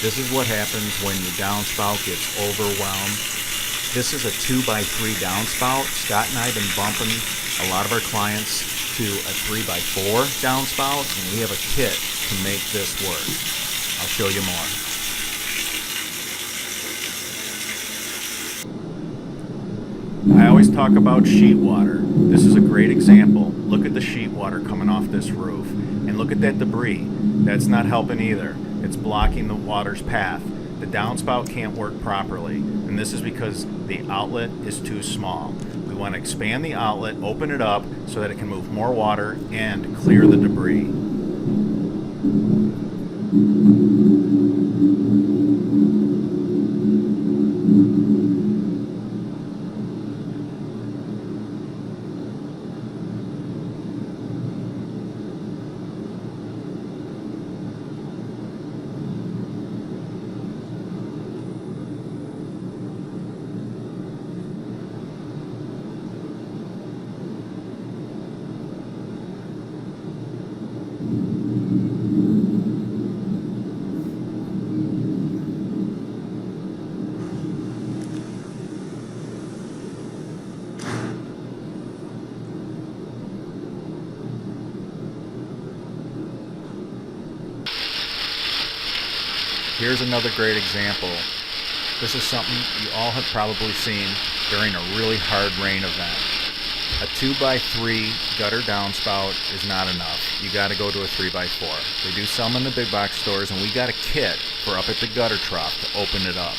This is what happens when your downspout gets overwhelmed. This is a 2x3 downspout. Scott and I have been bumping a lot of our clients to a 3x4 downspout, and we have a kit to make this work. I'll show you more. I always talk about sheet water. This is a great example. Look at the sheet water coming off this roof. And look at that debris. That's not helping either. It's blocking the water's path. The downspout can't work properly. And this is because the outlet is too small. We want to expand the outlet, open it up so that it can move more water and clear the debris. Here's another great example. This is something you all have probably seen during a really hard rain event. A 2x3 gutter downspout is not enough. You got to go to a 3x4. They do some in the big box stores, and we got a kit for up at the gutter trough to open it up.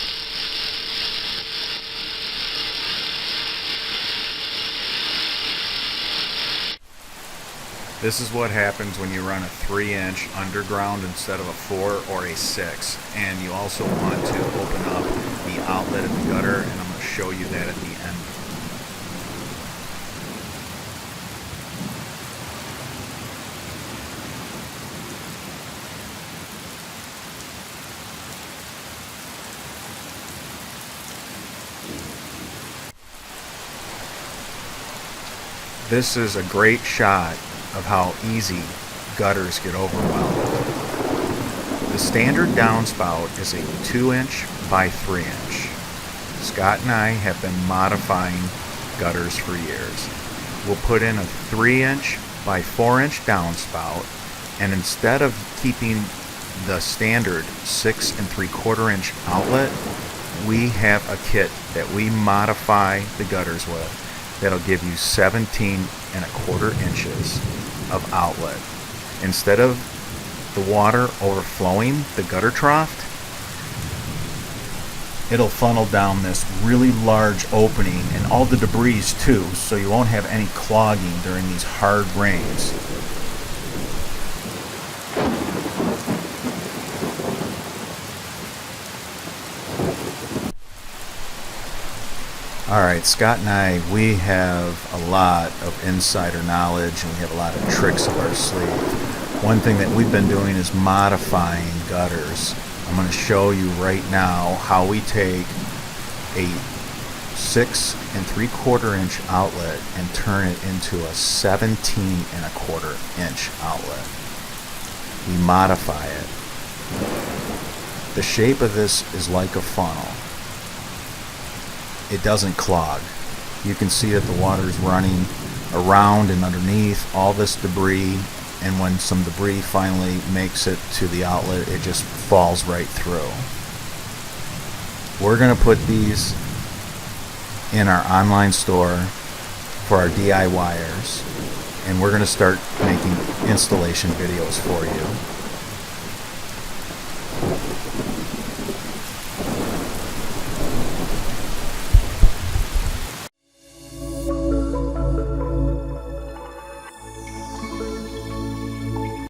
This is what happens when you run a 3-inch underground instead of a 4 or a 6. And you also want to open up the outlet of the gutter, and I'm going to show you that at the end. This is a great shot of how easy gutters get overwhelmed. The standard downspout is a 2-inch by 3-inch. Scott and I have been modifying gutters for years. We'll put in a 3-inch by 4-inch downspout, and instead of keeping the standard 6 3/4-inch outlet, we have a kit that we modify the gutters with that'll give you 17 1/4 inches of outlet. Instead of the water overflowing the gutter trough, it'll funnel down this really large opening and all the debris too, so you won't have any clogging during these hard rains. Alright, Scott and I, we have a lot of insider knowledge and we have a lot of tricks up our sleeve. One thing that we've been doing is modifying gutters. I'm going to show you right now how we take a 6 3/4 inch outlet and turn it into a 17 1/4 inch outlet. We modify it. The shape of this is like a funnel. It doesn't clog. You can see that the water is running around and underneath all this debris, and when some debris finally makes it to the outlet, it just falls right through. We're going to put these in our online store for our DIYers, and we're going to start making installation videos for you.